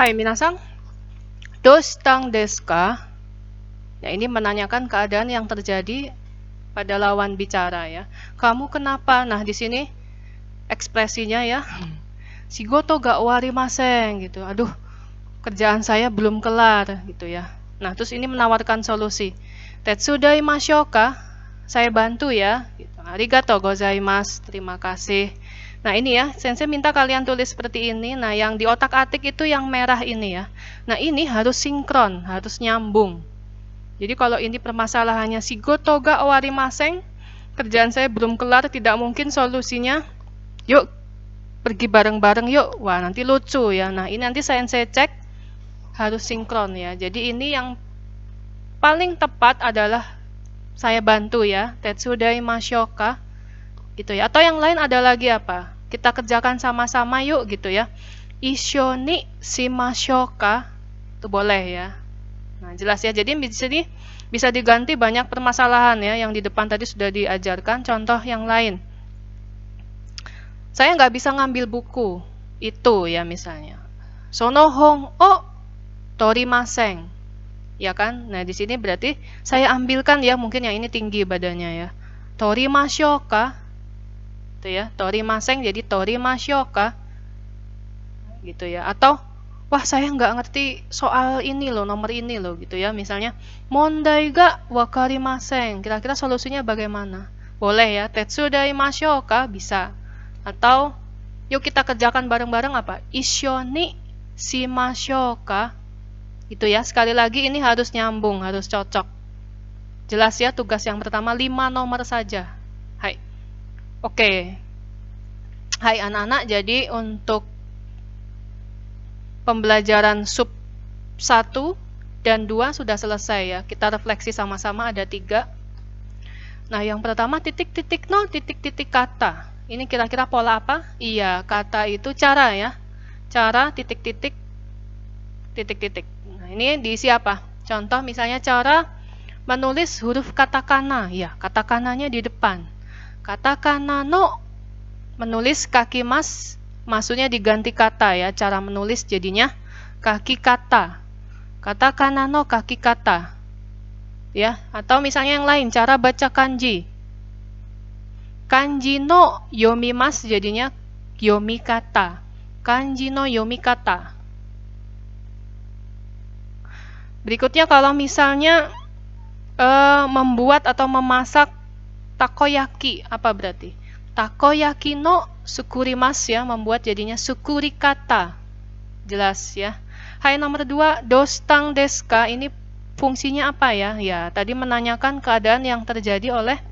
Hai minasan, dostang desu ka? Ya, ini menanyakan keadaan yang terjadi pada lawan bicara ya. Kamu kenapa? Nah, di sini ekspresinya ya. Shigoto ga owarimasen gitu. Aduh, kerjaan saya belum kelar gitu ya. Nah, terus ini menawarkan solusi. Tetsudai mashou ka? Saya bantu ya. Gitu. Arigatou gozaimasu. Terima kasih. Nah, ini ya, sensei minta kalian tulis seperti ini. Nah, yang di otak-atik itu yang merah ini ya. Nah, ini harus sinkron, harus nyambung. Jadi kalau ini permasalahannya shigoto ga owarimasen, kerjaan saya belum kelar, tidak mungkin solusinya. Yuk, pergi bareng-bareng yuk. Wah, nanti lucu ya. Nah, ini nanti sensei cek harus sinkron ya. Jadi ini yang paling tepat adalah saya bantu ya. Tetsudai mashou ka? Gitu ya. Atau yang lain ada lagi apa? Kita kerjakan sama-sama yuk gitu ya. Issho ni shimashou ka? Itu boleh ya. Nah, jelas ya. Jadi di sini bisa diganti banyak permasalahan ya. Yang di depan tadi sudah diajarkan. Contoh yang lain. Saya nggak bisa ngambil buku itu ya misalnya. Sono hong o torimasen. Ya kan? Nah, di sini berarti saya ambilkan ya, mungkin yang ini tinggi badannya ya. Torimashou ka? Gitu ya. Torimasen jadi torimashou ka? Gitu ya. Atau wah, saya nggak ngerti soal ini loh, nomor ini loh gitu ya. Misalnya, mondai ga wakarimasen. Kira-kira solusinya bagaimana? Boleh ya. Tetsudai mashou ka? Bisa. Atau yuk kita kerjakan bareng-bareng apa? Issho ni shimashou ka? Itu ya. Sekali lagi ini harus nyambung, harus cocok. Jelas ya, tugas yang pertama 5 nomor saja. Hai. Oke. Hai anak-anak, jadi untuk pembelajaran sub 1 dan 2 sudah selesai ya. Kita refleksi sama-sama, ada 3. Nah, yang pertama titik-titik no, titik-titik kata. Ini kira-kira pola apa? Iya, kata itu cara ya. Cara titik-titik titik-titik. Nah, ini diisi apa? Contoh misalnya cara menulis huruf katakana. Ya, katakananya di depan. Katakana no menulis kaki mas, maksudnya diganti kata ya. Cara menulis jadinya kaki kata. Katakana no kaki kata. Ya, atau misalnya yang lain, cara baca kanji. Kanji no yomimasu jadinya yomi kata. Kanji no yomi kata. Berikutnya kalau misalnya membuat atau memasak takoyaki, apa berarti? Takoyaki no sukurimasu ya, membuat jadinya sukuri kata. Jelas ya. Hai nomor 2, dostang desu ka? Ini fungsinya apa ya? Ya, tadi menanyakan keadaan yang terjadi oleh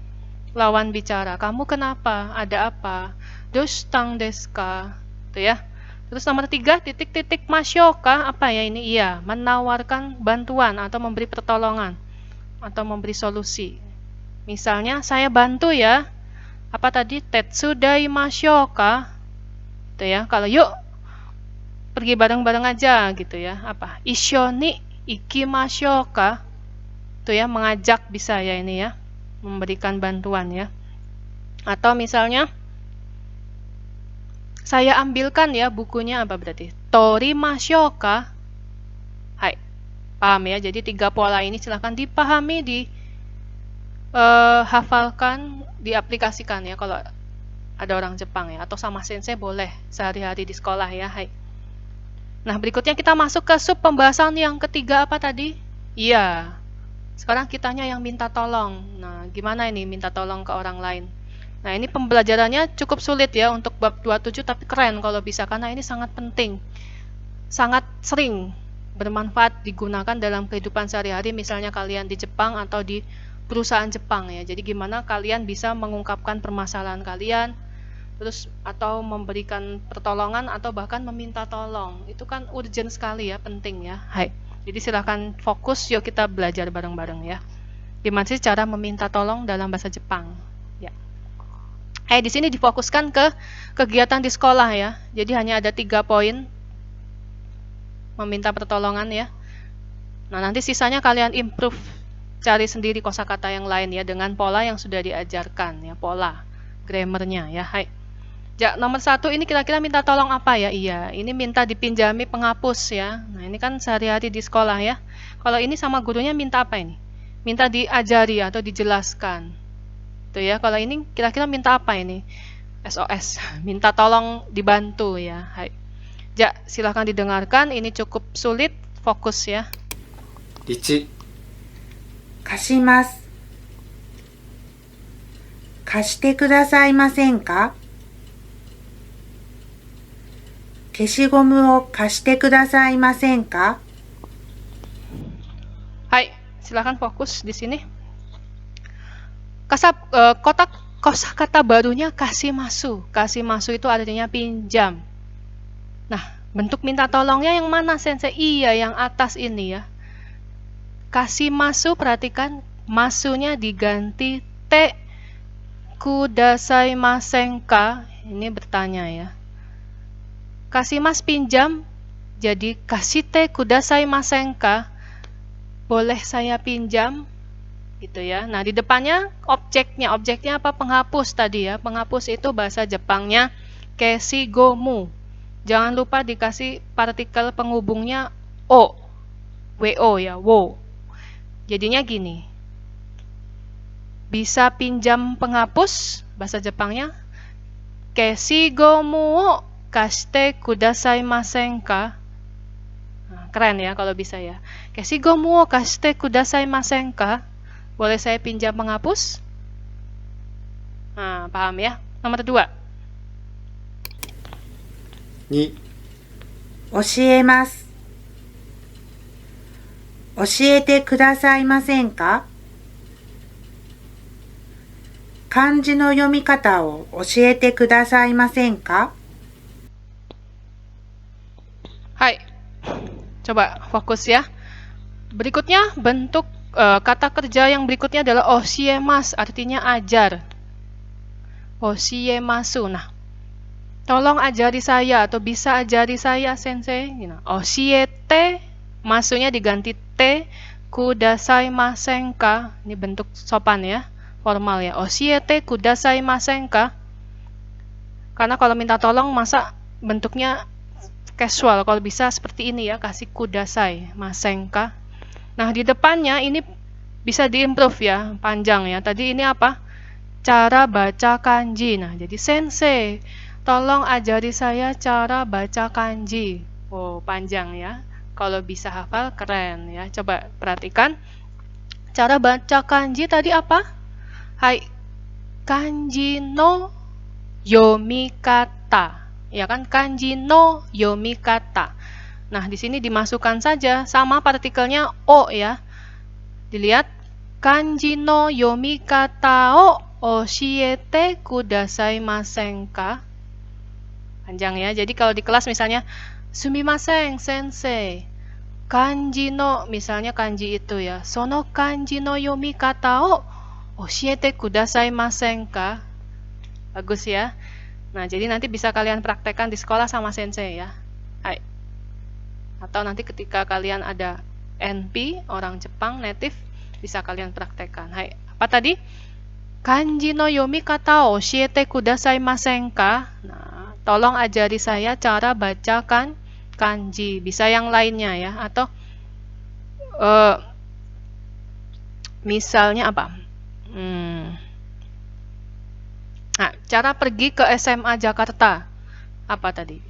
lawan bicara. Kamu kenapa? Ada apa? Dostang desu ka? Itu ya. Terus nomor 3, titik-titik mashou ka? Apa ya ini? Iya, menawarkan bantuan atau memberi pertolongan atau memberi solusi. Misalnya, saya bantu ya. Apa tadi? Tetsudai mashou ka? Itu ya. Kalau yuk pergi bareng-bareng aja gitu ya. Apa? Issho ni ikimashou ka? Itu ya, mengajak bisa ya ini ya. Memberikan bantuan ya. Atau misalnya saya ambilkan ya bukunya, apa berarti? Torimashou ka? Hai. Paham ya? Jadi 3 pola ini silahkan dipahami, hafalkan, diaplikasikan ya kalau ada orang Jepang ya, atau sama sensei boleh sehari-hari di sekolah ya. Hai. Nah, berikutnya kita masuk ke sub pembahasan yang ketiga, apa tadi? Iya. Sekarang kitanya yang minta tolong. Nah, gimana ini minta tolong ke orang lain? Nah, ini pembelajarannya cukup sulit ya untuk bab 27, tapi keren kalau bisa, karena ini sangat penting. Sangat sering bermanfaat digunakan dalam kehidupan sehari-hari, misalnya kalian di Jepang atau di perusahaan Jepang ya. Jadi gimana kalian bisa mengungkapkan permasalahan kalian, terus atau memberikan pertolongan atau bahkan meminta tolong. Itu kan urgent sekali ya, penting ya. Hai. Jadi silahkan fokus, yuk kita belajar bareng-bareng ya. Gimana sih cara meminta tolong dalam bahasa Jepang? Ya. Di sini difokuskan ke kegiatan di sekolah ya. Jadi hanya ada 3 poin. Meminta pertolongan ya. Nah, nanti sisanya kalian improve, cari sendiri kosakata yang lain ya dengan pola yang sudah diajarkan ya, pola grammarnya ya. Hai. Ja, nomor 1 ini kira-kira minta tolong apa ya? Iya, ini minta dipinjami penghapus ya. Nah, ini kan sehari-hari di sekolah ya. Kalau ini sama gurunya minta apa ini? Minta diajari atau dijelaskan. Tuh ya, kalau ini kira-kira minta apa ini? SOS, minta tolong dibantu ya. Hai. Ja, silahkan didengarkan, ini cukup sulit, fokus ya. 1、貸します。貸してくださいませんか？消しゴムを貸してくださいませんか？ Hai, silahkan fokus di sini. Kosakata barunya kashimasu. Kashimasu itu artinya pinjam. Nah, bentuk minta tolongnya yang mana, Sensei? Iya, yang atas ini ya. Kashimasu, perhatikan masunya diganti te kudasaimasen ka. Ini bertanya ya. Kashimas pinjam, jadi kashite kudasaimasen ka. Boleh saya pinjam? Gitu ya. Nah, di depannya objeknya apa? Penghapus tadi ya. Penghapus itu bahasa Jepangnya keshigomu. Jangan lupa dikasih partikel penghubungnya o. wo ya, wo. Jadinya gini. Bisa pinjam penghapus, bahasa Jepangnya keshigomu o kashite kudasaimasen ka? Nah, keren ya kalau bisa ya. Keshigomu o kashite kudasaimasen ka? Boleh saya pinjam penghapus? Nah, paham ya? Nomor 2. 2、教えます。教えてくださいませんか？漢字の読み方を教えてくださいませんか？ Hai. Coba fokus ya. Berikutnya bentuk kata kerja yang berikutnya adalah oshiemasu, artinya ajar. Oshiemasu. Nah, tolong ajari saya atau bisa ajari saya, Sensei. Oshiete, masunya diganti te, kudasaimasen ka. Ini bentuk sopan ya, formal ya. Oshiete kudasaimasen ka. Karena kalau minta tolong masa bentuknya casual, kalau bisa seperti ini ya, kasih kudasai masen ka. Nah, di depannya ini bisa diimprove ya, panjang ya. Tadi ini apa? Cara baca kanji. Nah, jadi Sensei, tolong ajari saya cara baca kanji. Oh, panjang ya. Kalau bisa hafal, keren ya. Coba perhatikan. Cara baca kanji tadi apa? Hai, kanji no yomikata. Ya kan, kanji no yomikata. Nah, di sini dimasukkan saja sama partikelnya o ya. Dilihat, kanji no yomikata o oshiete kudasaimasen ka. Panjang ya. Jadi kalau di kelas misalnya sumimasen sensei, kanji no, misalnya kanji itu ya, sono kanji no yomikata o oshiete kudasaimasen ka. Bagus ya. Nah, jadi nanti bisa kalian praktekkan di sekolah sama sensei ya. Hai. Atau nanti ketika kalian ada NP, orang Jepang native, bisa kalian praktekkan. Hai, apa tadi? Kanji no yomikata o oshiete kudasaimasen ka? Nah, tolong ajari saya cara bacakan kanji. Bisa yang lainnya ya, atau misalnya apa? Nah, cara pergi ke SMA Jakarta. Apa tadi?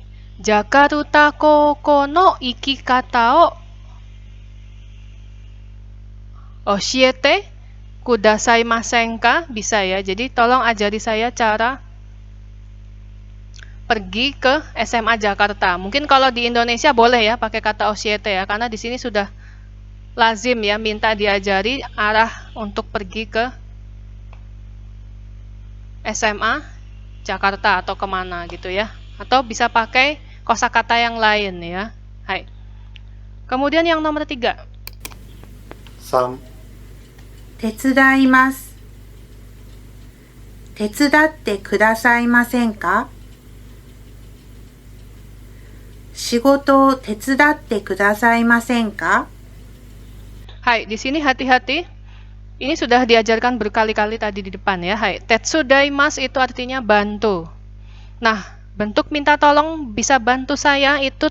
Jakarta Koko no ikikata o oshiete kudasaimasen ka? Bisa ya. Jadi tolong ajari saya cara pergi ke SMA Jakarta. Mungkin kalau di Indonesia boleh ya pakai kata oshiete ya, karena di sini sudah lazim ya minta diajari arah untuk pergi ke SMA Jakarta atau kemana gitu ya. Atau bisa pakai kosakata yang lain ya. Hai. Kemudian yang nomor 3. 3、手伝います。手伝ってくださいませんか？仕事を手伝ってくださいませんか？ Hai, di sini hati-hati. Ini sudah diajarkan berkali-kali tadi di depan ya. Hai, tetsudaimasu itu artinya bantu. Nah, bentuk minta tolong bisa bantu saya itu